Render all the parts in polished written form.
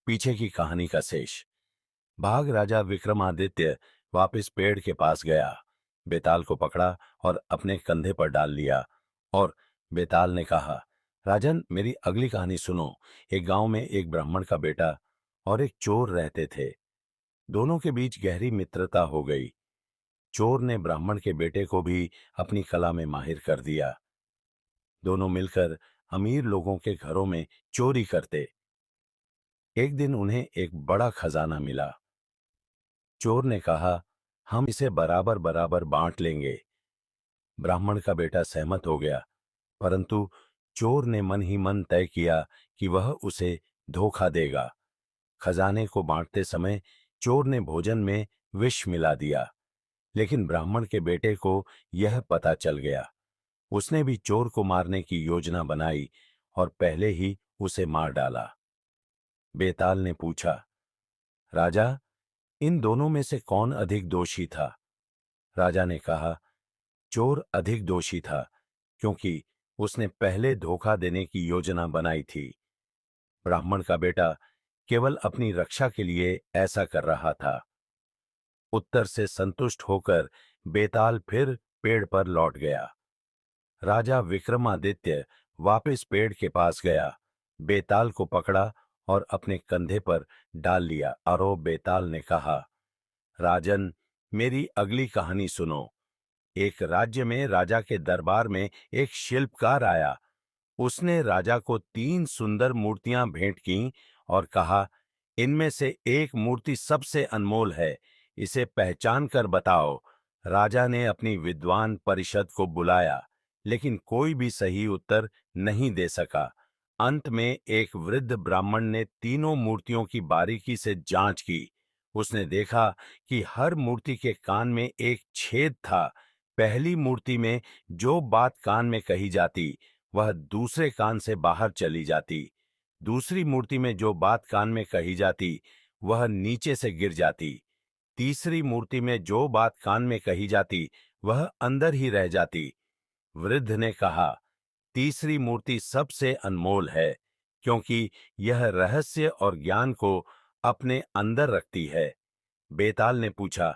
पीछे की कहानी का शेष। भाग राजा विक्रमादित्य वापस पेड़ के पास गया, बेताल को पकड़ा और अपने कंधे पर डाल लिया। और बेताल ने कहा, राजन, मेरी अगली कहानी सुनो। एक गांव में एक ब्राह्मण का बेटा और एक चोर रहते थे। दोनों के बीच गहरी मित्रता हो गई। चोर ने ब्राह्मण के बेटे को भी अपनी कला में माहिर कर दिया। दोनों मिलकर अमीर लोगों के घरों में चोरी करते। एक दिन उन्हें एक बड़ा खजाना मिला। चोर ने कहा, हम इसे बराबर बराबर बांट लेंगे। ब्राह्मण का बेटा सहमत हो गया, परंतु चोर ने मन ही मन तय किया कि वह उसे धोखा देगा। खजाने को बांटते समय चोर ने भोजन में विष मिला दिया, लेकिन ब्राह्मण के बेटे को यह पता चल गया। उसने भी चोर को मारने की योजना बनाई और पहले ही उसे मार डाला। बेताल ने पूछा, राजा, इन दोनों में से कौन अधिक दोषी था? राजा ने कहा, चोर अधिक दोषी था, क्योंकि उसने पहले धोखा देने की योजना बनाई थी। ब्राह्मण का बेटा केवल अपनी रक्षा के लिए ऐसा कर रहा था। उत्तर से संतुष्ट होकर बेताल फिर पेड़ पर लौट गया। राजा विक्रमादित्य वापस पेड़ के पास गया, बेताल को पकड़ा और अपने कंधे पर डाल लिया। और बेताल ने कहा, राजन, मेरी अगली कहानी सुनो। एक राज्य में राजा के दरबार में एक शिल्पकार आया। उसने राजा को 3 सुंदर मूर्तियां भेंट कीं और कहा, इनमें से एक मूर्ति सबसे अनमोल है, इसे पहचान कर बताओ। राजा ने अपनी विद्वान परिषद को बुलाया, लेकिन कोई भी सही उत्तर नहीं दे सका। अंत में एक वृद्ध ब्राह्मण ने तीनों मूर्तियों की बारीकी से जांच की। उसने देखा कि हर मूर्ति के कान में एक छेद था। पहली मूर्ति में जो बात कान में कही जाती, वह दूसरे कान से बाहर चली जाती। दूसरी मूर्ति में जो बात कान में कही जाती, वह नीचे से गिर जाती। तीसरी मूर्ति में जो बात कान में कही जाती, वह अंदर ही रह जाती। वृद्ध ने कहा, तीसरी मूर्ति सबसे अनमोल है, क्योंकि यह रहस्य और ज्ञान को अपने अंदर रखती है। बेताल ने पूछा,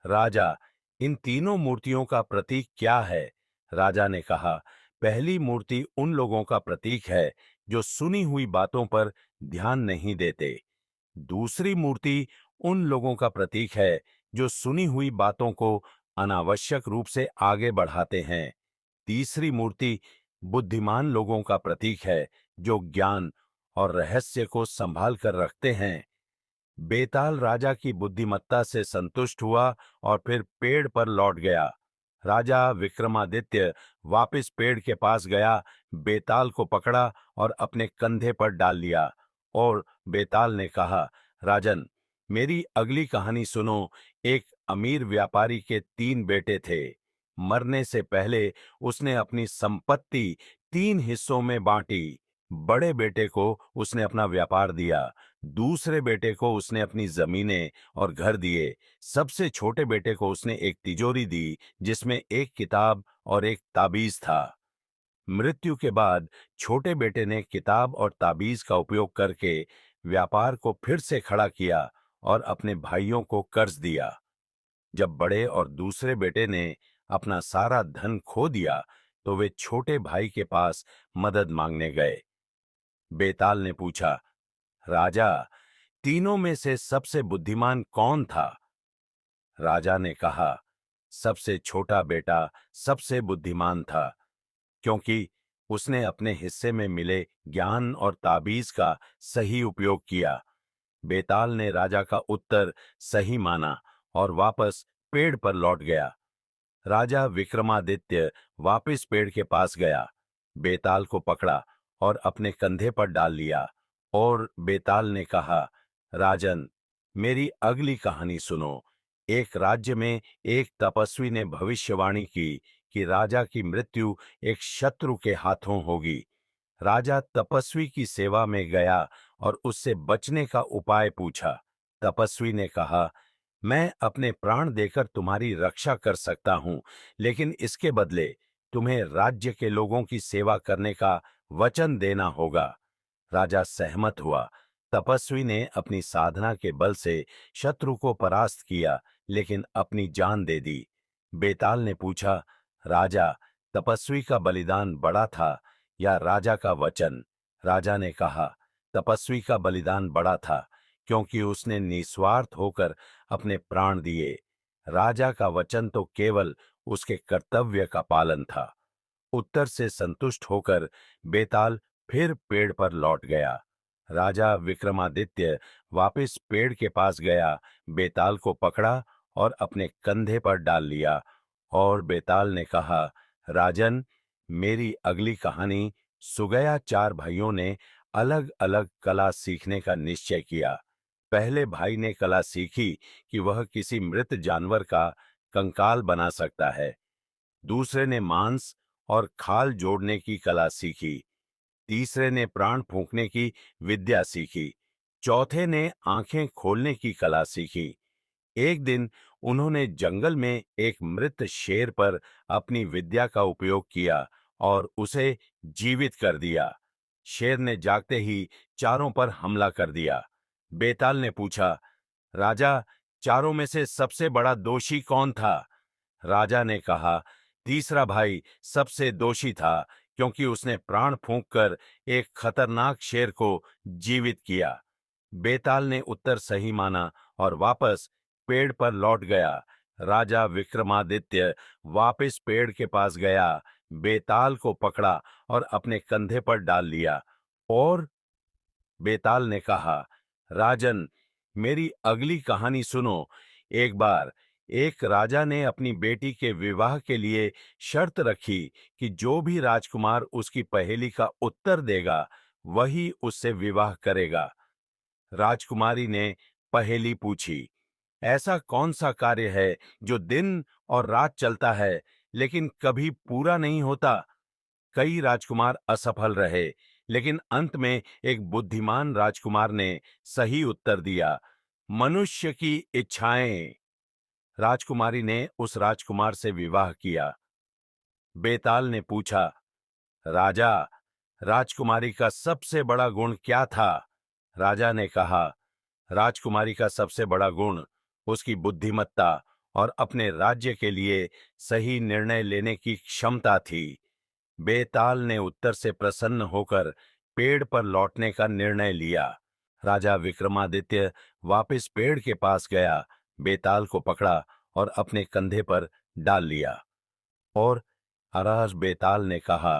राजा, इन तीनों मूर्तियों का प्रतीक क्या है? राजा ने कहा, पहली मूर्ति उन लोगों का प्रतीक है जो सुनी हुई बातों पर ध्यान नहीं देते। दूसरी मूर्ति उन लोगों का प्रतीक है जो सुनी हुई बातों को अनावश्यक रूप से आगे बढ़ाते हैं। तीसरी मूर्ति बुद्धिमान लोगों का प्रतीक है जो ज्ञान और रहस्य को संभाल कर रखते हैं। बेताल राजा की बुद्धिमत्ता से संतुष्ट हुआ और फिर पेड़ पर लौट गया। राजा विक्रमादित्य वापस पेड़ के पास गया, बेताल को पकड़ा और अपने कंधे पर डाल लिया। और बेताल ने कहा, राजन, मेरी अगली कहानी सुनो। एक अमीर व्यापारी के 3 बेटे थे। मरने से पहले उसने अपनी संपत्ति 3 हिस्सों में बांटी। बड़े बेटे को उसने अपना व्यापार दिया, दूसरे बेटे को उसने अपनी जमीनें और घर दिए, सबसे छोटे बेटे को उसने एक तिजोरी दी जिसमें एक किताब और एक ताबीज था। मृत्यु के बाद छोटे बेटे ने किताब और ताबीज का उपयोग करके व्यापार को फिर से खड़ा किया और अपने भाइयों को कर्ज दिया। जब बड़े और दूसरे बेटे ने अपना सारा धन खो दिया, तो वे छोटे भाई के पास मदद मांगने गए। बेताल ने पूछा, राजा, तीनों में से सबसे बुद्धिमान कौन था? राजा ने कहा, सबसे छोटा बेटा सबसे बुद्धिमान था, क्योंकि उसने अपने हिस्से में मिले ज्ञान और ताबीज का सही उपयोग किया। बेताल ने राजा का उत्तर सही माना और वापस पेड़ पर लौट गया। राजा विक्रमादित्य वापस पेड़ के पास गया, बेताल को पकड़ा और अपने कंधे पर डाल लिया। और बेताल ने कहा, राजन, मेरी अगली कहानी सुनो। एक राज्य में एक तपस्वी ने भविष्यवाणी की कि राजा की मृत्यु एक शत्रु के हाथों होगी। राजा तपस्वी की सेवा में गया और उससे बचने का उपाय पूछा। तपस्वी ने कहा, मैं अपने प्राण देकर तुम्हारी रक्षा कर सकता हूं, लेकिन इसके बदले तुम्हें राज्य के लोगों की सेवा करने का वचन देना होगा। राजा सहमत हुआ। तपस्वी ने अपनी साधना के बल से शत्रु को परास्त किया, लेकिन अपनी जान दे दी। बेताल ने पूछा, राजा, तपस्वी का बलिदान बड़ा था या राजा का वचन? राजा ने कहा, तपस्वी का बलिदान बड़ा था, क्योंकि उसने निस्वार्थ होकर अपने प्राण दिए। राजा का वचन तो केवल उसके कर्तव्य का पालन था। उत्तर से संतुष्ट होकर बेताल फिर पेड़ पर लौट गया। राजा विक्रमादित्य वापस पेड़ के पास गया, बेताल को पकड़ा और अपने कंधे पर डाल लिया। और बेताल ने कहा, राजन, मेरी अगली कहानी सुगया। चार भाइयों ने अलग अलग कला सीखने का निश्चय किया। पहले भाई ने कला सीखी कि वह किसी मृत जानवर का कंकाल बना सकता है। दूसरे ने मांस और खाल जोड़ने की कला सीखी। तीसरे ने प्राण फूंकने की विद्या सीखी। चौथे ने आंखें खोलने की कला सीखी। एक दिन उन्होंने जंगल में एक मृत शेर पर अपनी विद्या का उपयोग किया और उसे जीवित कर दिया। शेर ने जागते ही चारों पर हमला कर दिया। बेताल ने पूछा, राजा, चारों में से सबसे बड़ा दोषी कौन था? राजा ने कहा, तीसरा भाई सबसे दोषी था, क्योंकि उसने प्राण फूंककर एक खतरनाक शेर को जीवित किया। बेताल ने उत्तर सही माना और वापस पेड़ पर लौट गया। राजा विक्रमादित्य वापस पेड़ के पास गया, बेताल को पकड़ा और अपने कंधे पर डाल लिया। और बेताल ने कहा, राजन, मेरी अगली कहानी सुनो। एक बार एक राजा ने अपनी बेटी के विवाह के लिए शर्त रखी कि जो भी राजकुमार उसकी पहेली का उत्तर देगा, वही उससे विवाह करेगा। राजकुमारी ने पहेली पूछी, ऐसा कौन सा कार्य है जो दिन और रात चलता है लेकिन कभी पूरा नहीं होता? कई राजकुमार असफल रहे, लेकिन अंत में एक बुद्धिमान राजकुमार ने सही उत्तर दिया, मनुष्य की इच्छाएं। राजकुमारी ने उस राजकुमार से विवाह किया। बेताल ने पूछा, राजा, राजकुमारी का सबसे बड़ा गुण क्या था? राजा ने कहा, राजकुमारी का सबसे बड़ा गुण उसकी बुद्धिमत्ता और अपने राज्य के लिए सही निर्णय लेने की क्षमता थी। बेताल ने उत्तर से प्रसन्न होकर पेड़ पर लौटने का निर्णय लिया। राजा विक्रमादित्य वापस पेड़ के पास गया, बेताल को पकड़ा और अपने कंधे पर डाल लिया। और हराज बेताल ने कहा,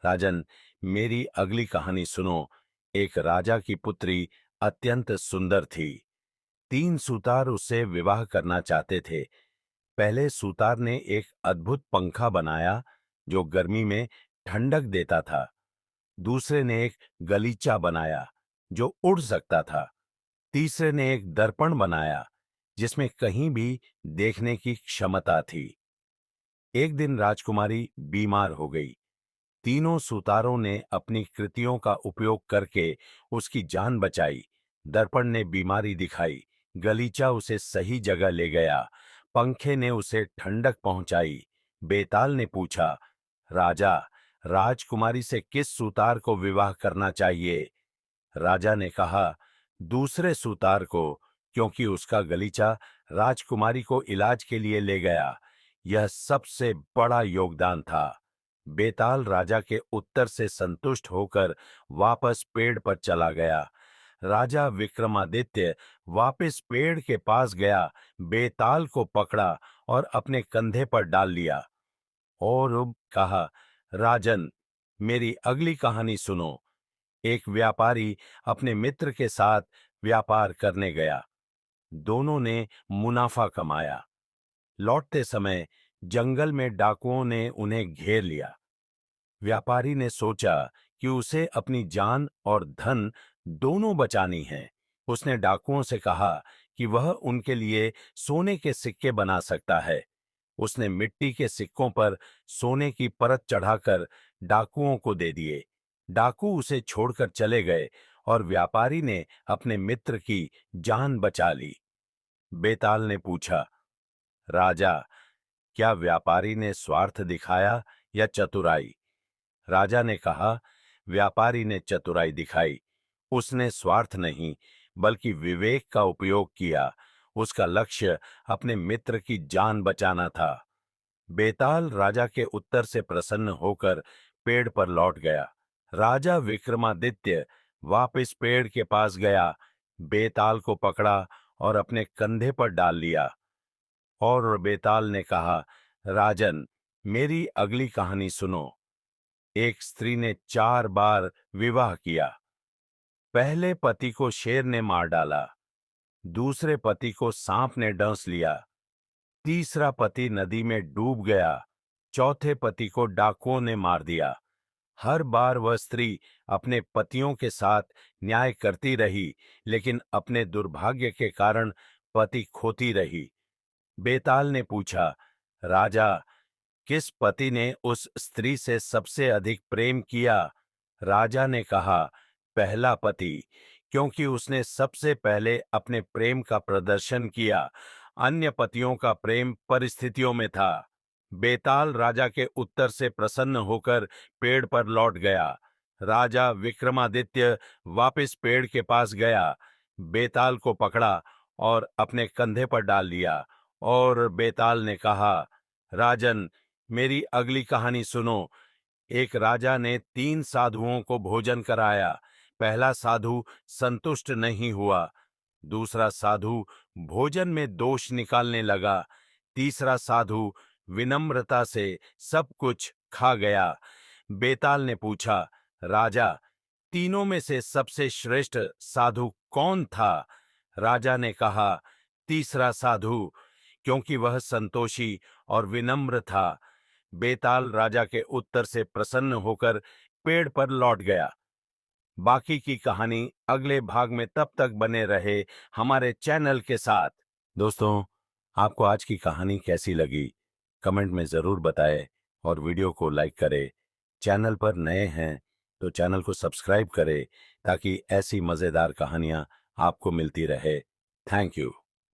राजन, मेरी अगली कहानी सुनो। एक राजा की पुत्री अत्यंत सुंदर थी। तीन सूतार उससे विवाह करना चाहते थे। पहले सूतार ने एक अद्भुत पंखा बनाया जो गर्मी में ठंडक देता था। दूसरे ने एक गलीचा बनाया जो उड़ सकता था। तीसरे ने एक दर्पण बनाया जिसमें कहीं भी देखने की क्षमता थी। एक दिन राजकुमारी बीमार हो गई। तीनों सूतारों ने अपनी कृतियों का उपयोग करके उसकी जान बचाई। दर्पण ने बीमारी दिखाई, गलीचा उसे सही जगह ले गया, पंखे ने उसे ठंडक पहुंचाई। बेताल ने पूछा, राजा, राजकुमारी से किस सूतार को विवाह करना चाहिए? राजा ने कहा, दूसरे सूतार को, क्योंकि उसका गलीचा राजकुमारी को इलाज के लिए ले गया। यह सबसे बड़ा योगदान था। बेताल राजा के उत्तर से संतुष्ट होकर वापस पेड़ पर चला गया। राजा विक्रमादित्य वापस पेड़ के पास गया, बेताल को पकड़ा और अपने कंधे पर डाल लिया। और अब कहा, राजन, मेरी अगली कहानी सुनो। एक व्यापारी अपने मित्र के साथ व्यापार करने गया। दोनों ने मुनाफा कमाया। लौटते समय जंगल में डाकुओं ने उन्हें घेर लिया। व्यापारी ने सोचा कि उसे अपनी जान और धन दोनों बचानी है। उसने डाकुओं से कहा कि वह उनके लिए सोने के सिक्के बना सकता है। उसने मिट्टी के सिक्कों पर सोने की परत चढ़ाकर डाकुओं को दे दिए। डाकू उसे छोड़कर चले गए और व्यापारी ने अपने मित्र की जान बचा ली। बेताल ने पूछा, राजा, क्या व्यापारी ने स्वार्थ दिखाया या चतुराई? राजा ने कहा, व्यापारी ने चतुराई दिखाई। उसने स्वार्थ नहीं बल्कि विवेक का उपयोग किया। उसका लक्ष्य अपने मित्र की जान बचाना था। बेताल राजा के उत्तर से प्रसन्न होकर पेड़ पर लौट गया। राजा विक्रमादित्य वापस पेड़ के पास गया, बेताल को पकड़ा और अपने कंधे पर डाल लिया। और बेताल ने कहा, राजन, मेरी अगली कहानी सुनो। एक स्त्री ने 4 बार विवाह किया। पहले पति को शेर ने मार डाला, दूसरे पति को सांप ने डंस लिया, तीसरा पति नदी में डूब गया, चौथे पति को डाकुओं ने मार दिया। हर बार वह स्त्री अपने पतियों के साथ न्याय करती रही, लेकिन अपने दुर्भाग्य के कारण पति खोती रही। बेताल ने पूछा, राजा, किस पति ने उस स्त्री से सबसे अधिक प्रेम किया? राजा ने कहा, पहला पति, क्योंकि उसने सबसे पहले अपने प्रेम का प्रदर्शन किया। अन्य पतियों का प्रेम परिस्थितियों में था। बेताल राजा के उत्तर से प्रसन्न होकर पेड़ पर लौट गया। राजा विक्रमादित्य वापस पेड़ के पास गया, बेताल को पकड़ा और अपने कंधे पर डाल लिया। और बेताल ने कहा, राजन, मेरी अगली कहानी सुनो। एक राजा ने 3 साधुओं को भोजन कराया। पहला साधु संतुष्ट नहीं हुआ, दूसरा साधु भोजन में दोष निकालने लगा, तीसरा साधु विनम्रता से सब कुछ खा गया। बेताल ने पूछा, राजा, तीनों में से सबसे श्रेष्ठ साधु कौन था? राजा ने कहा, तीसरा साधु, क्योंकि वह संतोषी और विनम्र था। बेताल राजा के उत्तर से प्रसन्न होकर पेड़ पर लौट गया। बाकी की कहानी अगले भाग में। तब तक बने रहे हमारे चैनल के साथ। दोस्तों, आपको आज की कहानी कैसी लगी? कमेंट में जरूर बताएं और वीडियो को लाइक करें। चैनल पर नए हैं तो चैनल को सब्सक्राइब करें ताकि ऐसी मजेदार कहानियां आपको मिलती रहे। Thank you.